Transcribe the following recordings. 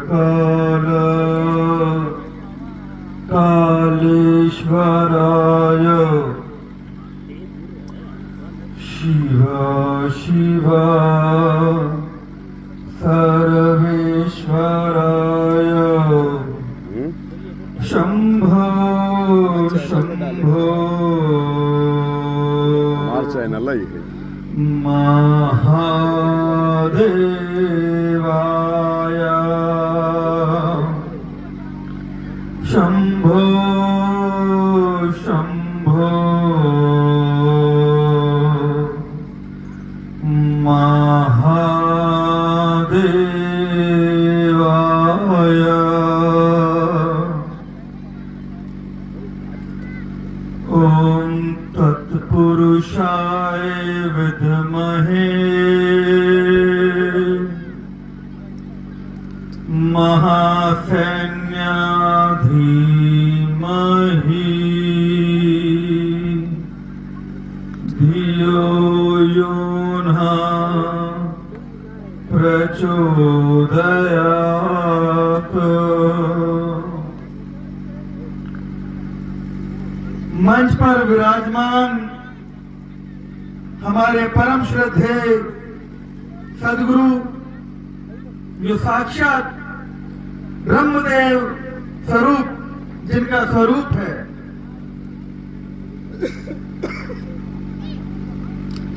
काल कालेश्वराय शिव शिव सर्वेश्वराय शंभो शंभो महादेवाय शंभो शंभो महादेवाय ओम तत्पुरुषाय विद्महे महासैन्याधीमहि धियो यो नः प्रचोदयात्। मंच पर विराजमान हमारे परम श्रद्धेय सदगुरु जो साक्षात ब्रह्मदेव स्वरूप जिनका स्वरूप है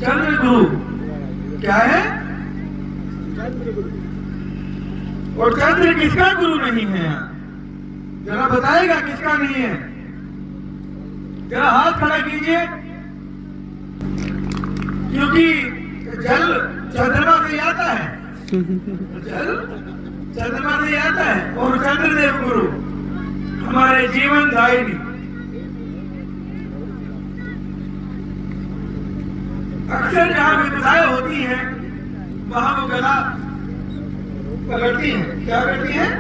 चंद्र गुरु क्या है और चंद्र किसका गुरु नहीं है जरा बताएगा किसका नहीं है जरा हाथ खड़ा कीजिए क्योंकि जल चंद्रमा से आता है जल चंद्रमा से आता है और चंद्रदेव गुरु हमारे जीवन दायिनी अक्सर जहां विपदाएं होती हैं वहां वो गला पकड़ती हैं क्या करती हैं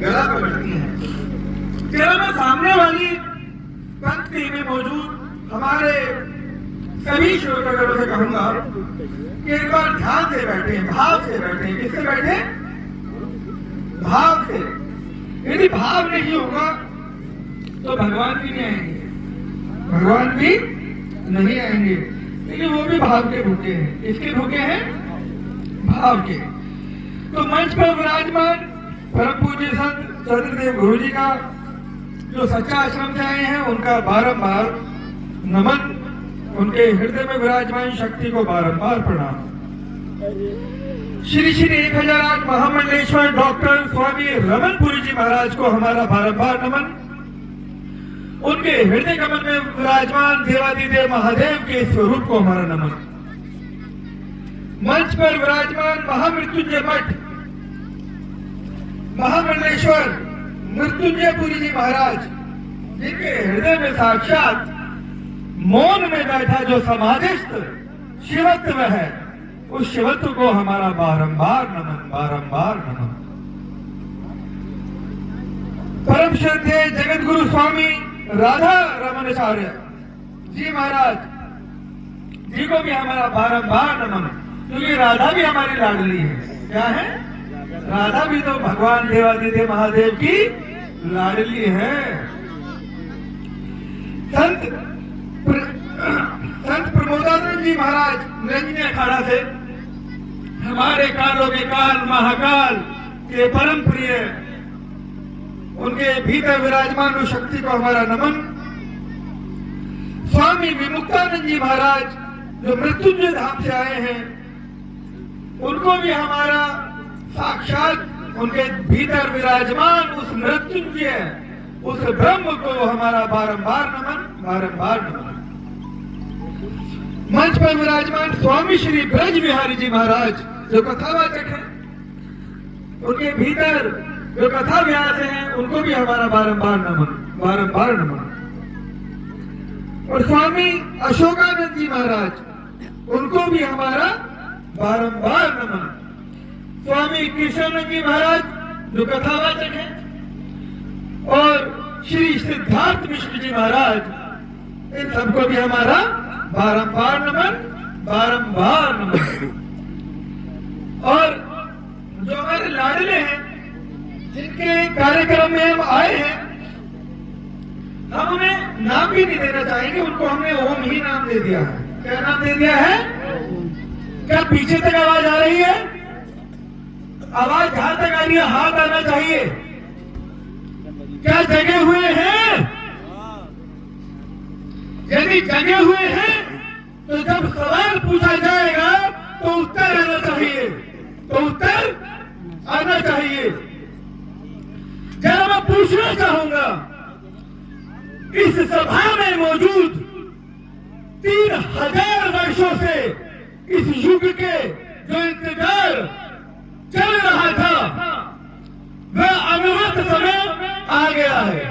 गला पकड़ती हैं। चलो मैं सामने वाली पंक्ति में मौजूद हमारे सभी श्रोतागणों से कहूंगा कि एक बार ध्यान से बैठे भाव से बैठे किससे बैठे भाव से। यदि भाव नहीं होगा तो भगवान भी नहीं आएंगे भगवान भी नहीं आएंगे लेकिन वो भी भाव के भूखे हैं। किसके भूखे हैं भाव के। तो मंच पर विराजमान परम पूज्य संत चंद्रदेव गुरु जी का जो सच्चा आश्रम से आए हैं उनका बारंबार नमन उनके हृदय में विराजमान शक्ति को बारंबार प्रणाम। श्री श्री 1008 महामंडलेश्वर डॉक्टर स्वामी रमनपुरी जी महाराज को हमारा बारंबार नमन। उनके हृदय कमल में विराजमान देवादिदेव महादेव के स्वरूप को हमारा नमन। मंच पर विराजमान महामृत्युंजय मठ महामंडलेश्वर मृत्युंजय पुरी जी महाराज जिनके हृदय में साक्षात मौन में बैठा जो समाधिस्थ शिवत्व है उस शिवत्व को हमारा बारंबार नमन बारंबार नमन। परम श्रद्धेय जगत गुरु स्वामी राधा रमनाचार्य जी महाराज जी को भी हमारा बारंबार नमन क्योंकि राधा भी हमारी लाडली है। क्या है राधा भी तो भगवान देवादिदेव महादेव की लाडली है। संत प्रमोदानंद जी महाराज निरंजनी अखाड़ा से हमारे कालों के काल महाकाल के परम प्रिय उनके भीतर विराजमान उस शक्ति को हमारा नमन। स्वामी विमुक्तानंद जी महाराज जो मृत्युंजय धाम से आए हैं उनको भी हमारा साक्षात उनके भीतर विराजमान उस मृत्युंजय उस ब्रह्म को हमारा बारंबार नमन बारंबार नमन। मंच पर विराजमान स्वामी श्री ब्रज बिहारी जी महाराज जो कथावाचक हैं उनके भीतर जो कथा व्यास हैं उनको भी हमारा बारंबार नमन बारंबार नमन। और स्वामी अशोकानंद जी महाराज उनको भी हमारा बारंबार नमन। स्वामी कृष्णानंद जी महाराज जो कथावाचक हैं और श्री सिद्धार्थ मिश्र जी महाराज इन सबको भी हमारा बारंबार नमन बारंबार नमन। और जो हमारे लाडले हैं जिनके कार्यक्रम में हम आए हैं, हम उन्हें नाम भी नहीं देना चाहेंगे, उनको हमने ओम ही नाम दे दिया है। क्या नाम दे दिया है? क्या पीछे तक आवाज आ रही है? आवाज जहां तक आ रही है हाथ आना चाहिए। क्या जगे हुए हैं? यदि जगे हुए हैं तो जब सवाल पूछा जाएगा तो उत्तर आना चाहिए, तो उत्तर आना चाहिए। जरा मैं पूछना चाहूंगा, इस सभा में मौजूद 3000 वर्षों से इस युग के जो इंतजार चल रहा था वह अनवरत समय आ गया है,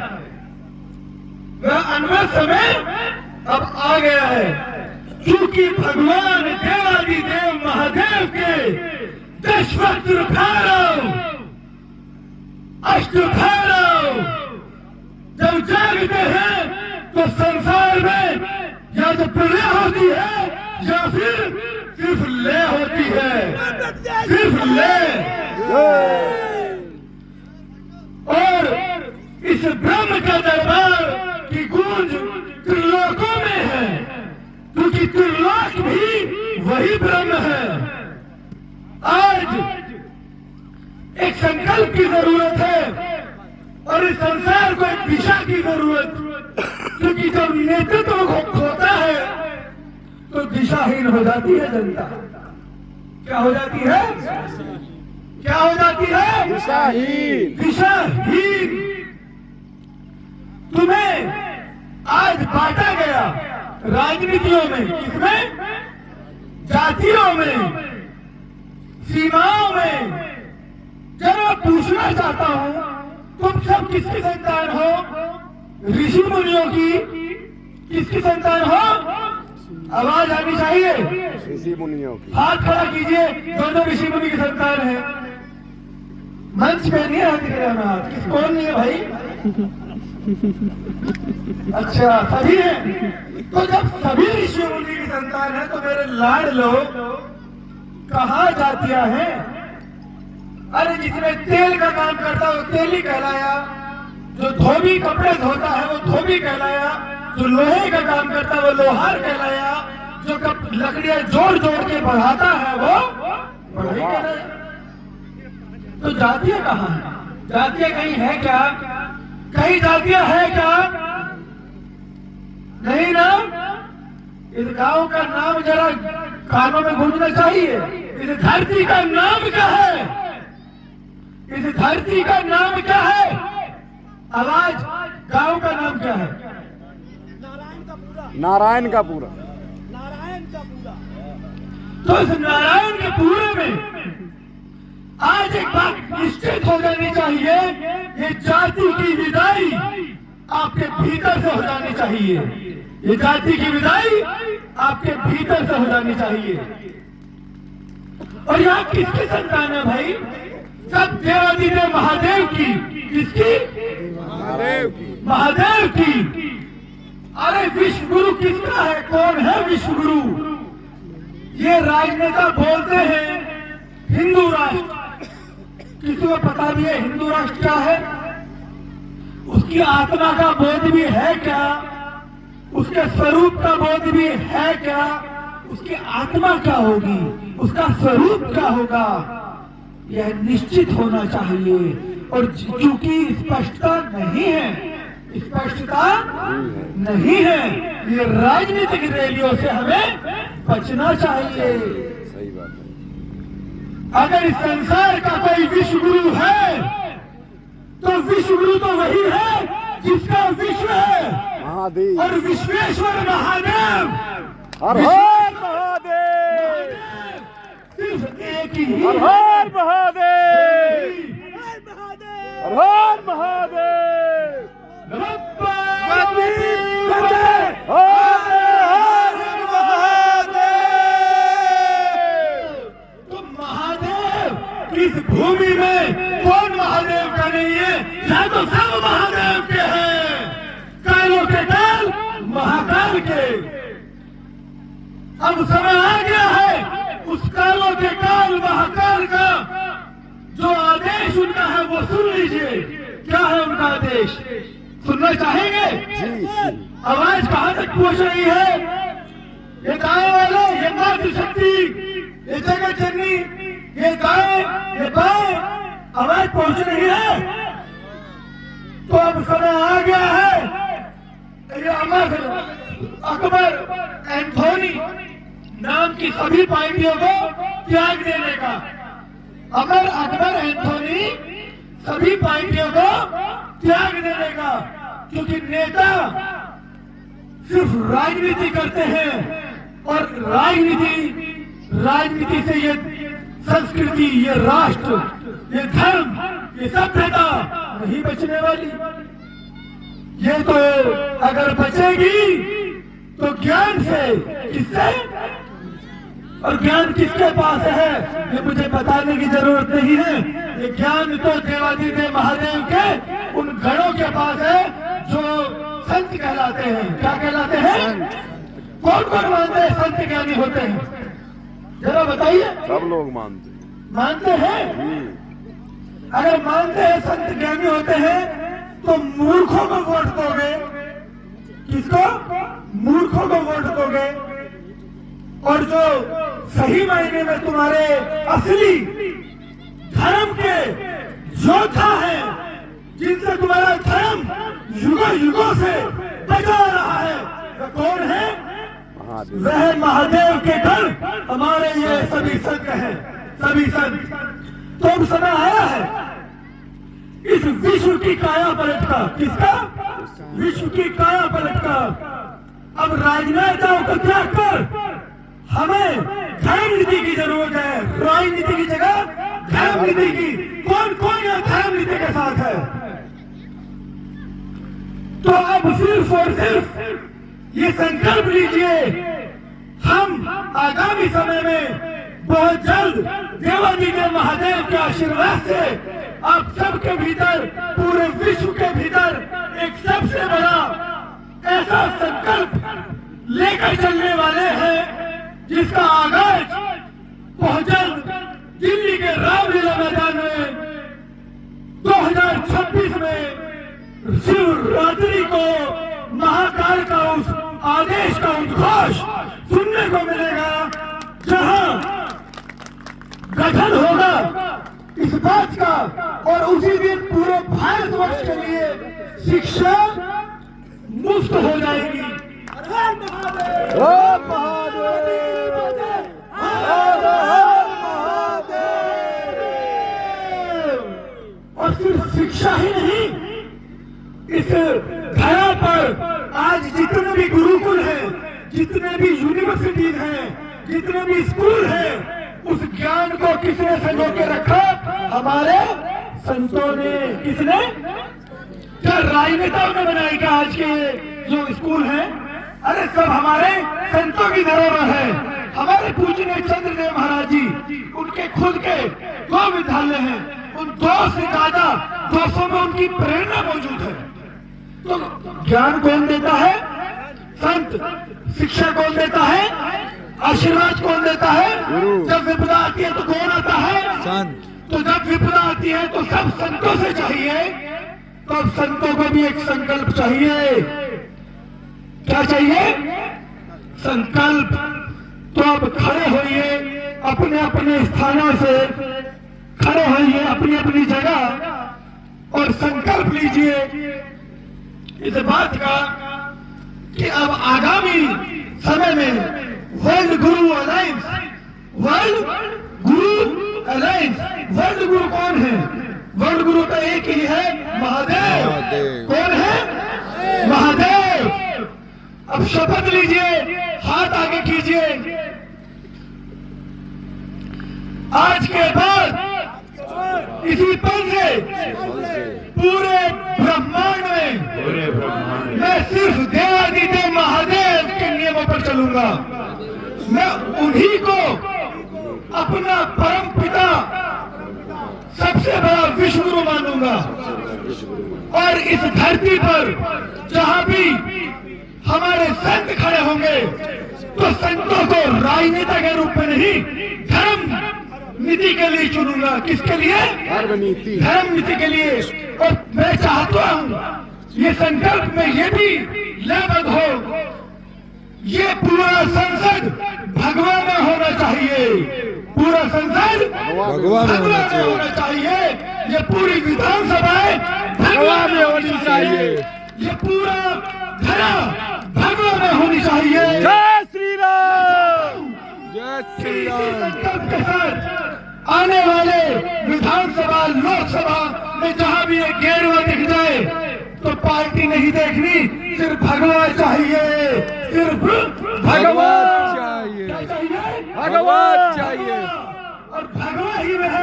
वह अनवरत समय अब आ गया है, क्योंकि भगवान देवादिदेव महादेव के दशवक्त्र भैरव, अष्ट भैरव जब जागते हैं तो संसार में या तो प्रलय होती है या फिर सिर्फ लय होती है, सिर्फ लय। और इस ब्रह्म का दरबार की गूंज त्रिलोकों में है, क्योंकि त्रिलोक भी वही ब्रह्म है। आज एक संकल्प की जरूरत है और इस संसार को एक दिशा की जरूरत, क्योंकि जब नेतृत्व खोता है तो दिशाहीन हो जाती है जनता। क्या हो जाती है? क्या हो जाती है? दिशाहीन। दिशाहीन। तुम्हें आज बांटा गया राजनीतियों में, किसमें? जातियों में, सीमाओं में। जब मैं पूछना चाहता हूं, तुम सब किसकी संतान हो? ऋषि मुनियों की? किसकी संतान हो? आवाज आनी चाहिए। ऋषि मुनियों की। हाथ खड़ा कीजिए जो जो ऋषि मुनि की संतान है। मंच पे नहीं हाथ दिख रहा ना, किस कौन नहीं है भाई? अच्छा सभी है। तो जब सभी ऋषि मुनि की संतान है तो मेरे लाड लोग कहाँ जातियां हैं? अरे जिसमें तेल का काम करता है वो तेली कहलाया, जो धोबी कपड़े धोता है वो धोबी कहलाया, जो लोहे का काम करता है वो लोहार कहलाया, जो लकड़ियां जोड़ जोड़ के बढ़ाता है वो बढ़ई कहलाया। तो जातियां कहाँ है? जातियां कहीं है क्या? कहीं जातियां है क्या? नहीं ना। इस गांव का नाम जरा कानों में गूंजना चाहिए। इस धरती का नाम क्या है? इस धरती का नाम क्या है? आवाज, गांव का नाम क्या है? नारायण का पूरा। तो इस नारायण के पूरे में आज एक बात निश्चित हो जानी चाहिए, ये जाति की विदाई आपके भीतर से हो जानी चाहिए। ये जाति की विदाई आपके भीतर से हो जानी चाहिए। और यहाँ किसकी संतान है भाई? सब देवादिदेव महादेव की। किसकी? महादेव की। महादेव की। अरे विश्व गुरु किसका है? कौन है विश्व गुरु? ये राजनेता बोलते हैं हिंदू राष्ट्र। किसी को पता भी है हिंदू राष्ट्र क्या है? उसकी आत्मा का बोध भी है क्या? उसके स्वरूप का बोध भी है क्या? उसकी आत्मा क्या होगी? उसका स्वरूप क्या होगा? यह निश्चित होना चाहिए। और क्योंकि स्पष्टता नहीं है, स्पष्टता नहीं है, ये राजनीतिक रैलियों से हमें बचना चाहिए। सही बात है। अगर इस संसार का कोई विश्व गुरु है तो विश्व गुरु तो वही है जिसका विश्व है, महादेव। और विश्वेश्वर महादेव। हर हर महादेव। सिर्फ एक ही हर हर महादेव। हर हर महादेव। नमः तो महादेव इस भूमि में कौन महादेव का नहीं है? या तो सब महादेव के हैं, कालों के काल महाकाल के। अब समय आ गया है उस कालों के काल महाकाल का जो आदेश उनका है वो सुन लीजिए। अपना आदेश सुनना चाहेंगे? जी आवाज कहां तक पहुंच रही है? ये दाएं वाले, ये मातृशक्ति, ये जगत जननी, ये दाएं, ये बाएं, आवाज पहुंच रही है? तो अब समय आ गया है ये अमर अकबर एंथोनी नाम की सभी पार्टियों को त्याग देने का। अमर अकबर एंथोनी सभी पार्टियों को त्याग देने का, क्योंकि नेता सिर्फ राजनीति करते हैं और राजनीति से ये संस्कृति, ये राष्ट्र, ये धर्म, ये सभ्यता नहीं बचने वाली। ये तो अगर बचेगी तो ज्ञान से, किससे? और ज्ञान किसके पास है ये मुझे बताने की जरूरत नहीं है। ये ज्ञान तो देवादिदेव महादेव के उन गणों के पास है जो संत कहलाते हैं। क्या कहलाते हैं? कौन कौन मानते हैं संत ज्ञानी होते हैं? जरा बताइए। सब लोग मानते हैं। अगर मानते हैं संत ज्ञानी होते हैं तो मूर्खों को वोट दोगे? किसको? मूर्खों को वोट दोगे। और जो सही मायने में तुम्हारे असली धर्म के योद्धा हैं, जिनसे तुम्हारा धर्म युगों युगों से बचा रहा है, वह कौन है? वह महादेव के घर हमारे ये सभी संत हैं, सभी संत। तो अब समय आया है इस विश्व की काया पलट का। किसका? विश्व की काया पलट का। अब राजनेताओं को त्याग कर हमें धर्म नीति की जरूरत है। राजनीति की जगह धर्म नीति की। कौन कौन यह धर्म नीति के साथ है? तो अब सिर्फ और सिर्फ ये संकल्प लीजिए, हम आगामी समय में बहुत जल्द देवादिदेव महादेव के आशीर्वाद से आप सबके भीतर, पूरे विश्व के भीतर एक सबसे बड़ा ऐसा संकल्प लेकर चलने वाले हैं जिसका आगाज बहुत जल्द दिल्ली के रामलीला मैदान में 2026 में शिवरात्रि को महाकाल का उस आदेश का उद्घोष सुनने को मिलेगा, जहां गठन होगा इस बात का, और उसी दिन पूरे भारतवर्ष के लिए शिक्षा मुफ्त हो जाएगी। हर महादेव, हर महादेव, हर हर महादेव। और सिर्फ शिक्षा ही नहीं, इस धरा पर आज जितने भी गुरुकुल हैं, जितने भी यूनिवर्सिटीज हैं, जितने भी स्कूल हैं, उस ज्ञान को किसने संजो के रखा? हमारे संतों ने। किसने? क्या राजनेताओं ने बनाई? क्या आज के जो स्कूल हैं? अरे सब हमारे संतों की धरोहर है। हमारे पूजनीय चंद्रदेव महाराज जी, उनके खुद के 2 विद्यालय हैं। उन 2 से ज्यादा 200 में उनकी प्रेरणा मौजूद है। तो ज्ञान कौन देता है? संत। शिक्षा कौन देता है? आशीर्वाद कौन देता है? जब विपदा आती है तो कौन आता है? संत। तो जब विपदा आती है तो सब संतों से चाहिए। तो अब संतों को भी एक संकल्प चाहिए। क्या चाहिए? संकल्प। तो अब खड़े होइए, अपने अपने स्थानों से खड़े होइए, अपनी अपनी जगह, और संकल्प लीजिए इस बात का कि अब आगामी समय में वर्ल्ड गुरु अलायंस, वर्ल्ड गुरु अलायंस, वर्ल्ड गुरु कौन है? वर्ल्ड गुरु तो एक ही है, महादेव। कौन है? महादेव। अब शपथ लीजिए, हाथ आगे कीजिए। आज के बाद इसी पल से पूरे ब्रह्मांड में मैं सिर्फ देवादिदेव महादेव के नियमों पर चलूंगा। मैं उन्हीं को अपना परम पिता, सबसे बड़ा विश्व गुरु मानूंगा। और इस धरती पर जहां भी हमारे संत खड़े होंगे तो संतों को राजनेता के रूप में नहीं, धर्म नीति के लिए चुनूंगा। किसके लिए? धर्म नीति। धर्म नीति के लिए। और मैं चाहता हूं ये संकल्प में ये भी लेबद्ध हो, ये पूरा संसद भगवा में होना चाहिए, पूरा संसद भगवा में होना चाहिए, ये पूरी विधानसभाएं भगवा में होनी चाहिए, ये पूरा धरा भगवा में होनी चाहिए। जय श्री राम, जय श्री राम। संकल्प के साथ आने वाले विधानसभा लोकसभा में जहां भी एक गेरुआ दिख जाए तो पार्टी नहीं देखनी, सिर्फ भगवा चाहिए, सिर्फ भगवा चाहिए, क्या चाहिए, भगवा चाहिए। और भगवा ही वह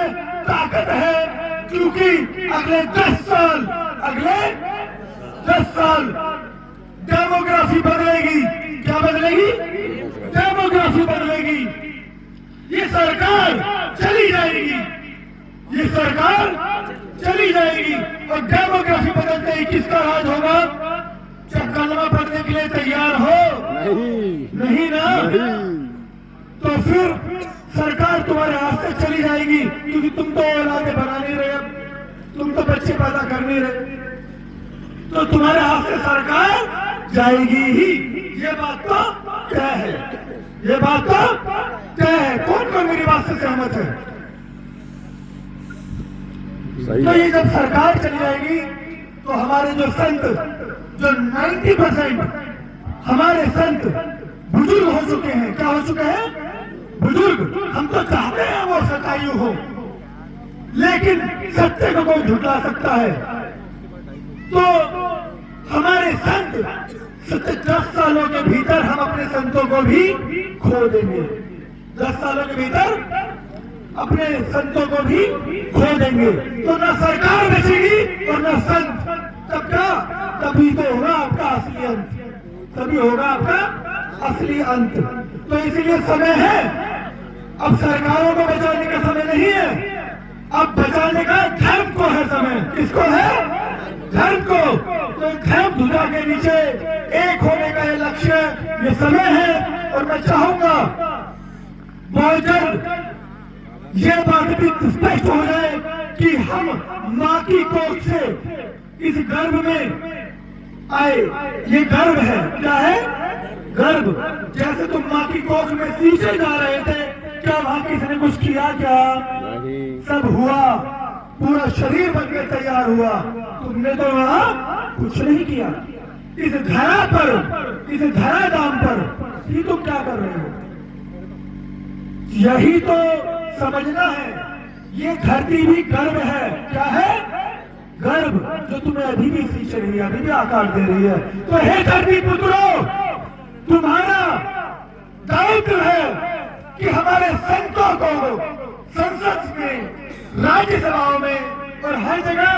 ताकत है, क्योंकि अगले 10 साल डेमोग्राफी बदलेगी। क्या बदलेगी? डेमोग्राफी बदलेगी। ये सरकार चली जाएगी, ये सरकार चली जाएगी और डेमोग्राफी बदलते ही किसका राज होगा? जब कलमा पढ़ने के लिए तैयार हो नहीं ना, तो फिर सरकार तुम्हारे हाथ से चली जाएगी, क्योंकि तुम तो औलादे बना नहीं रहे, तुम तो बच्चे पैदा कर नहीं रहे, तो तुम्हारे हाथ से सरकार जाएगी ही। ये बात तो तय है, ये बात तो तय है। कौन कौन मेरी बात से सहमत है? तो ये जब सरकार चली जाएगी तो हमारे जो संत, जो 90% हमारे संत बुजुर्ग हो चुके हैं, क्या हो चुके हैं? बुजुर्ग। हम तो चाहते हैं वो सतायु हो, लेकिन सत्य को कोई झुठला सकता है। तो हमारे संत 10 सालों के भीतर हम अपने संतों को भी खो देंगे, 10 सालों के भीतर अपने संतों को भी खो देंगे। तो ना सरकार बचेगी और ना संत। तब क्या? तभी तो होगा आपका असली अंत, तभी होगा आपका असली अंत। तो इसलिए समय है, अब सरकारों को बचाने का समय नहीं है, अब बचाने का धर्म को है समय। किसको है? धर्म को। तो धर्म ध्वजा के नीचे एक होने का ये लक्ष्य, ये समय है। और मैं चाहूंगा बहुत जल्द ये बात भी स्पष्ट हो जाए कि हम माँ की कोख से इस गर्भ में आए। ये गर्भ है, क्या है? गर्भ। जैसे तुम माँ की कोख में सींचे जा रहे थे, क्या वहां किसी ने कुछ किया? क्या सब हुआ, पूरा शरीर बनकर तैयार हुआ, तुमने तो वहां कुछ नहीं किया। इस धरा पर, इस धरा दाम पर ही तुम क्या कर रहे हो? यही तो समझना है। ये धरती भी गर्भ है, क्या है? गर्भ, जो तुम्हें अभी भी सींच रही है, अभी भी आकार दे रही है। तो हे धरती पुत्रों, तुम्हारा दायित्व है कि हमारे संतों को संसद में, राज्यसभाओं में और हर जगह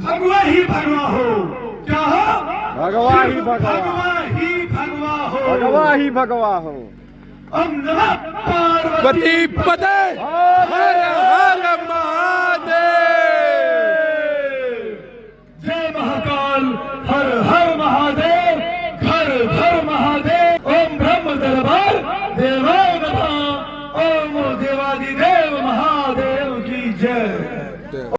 भगवा ही भगवा हो। क्या हो? भगवा ही भगवा, भगवा ही भगवा हो, भगवा ही भगवा हो। ओम नमः पार्वती पति पते हर हर महादेव।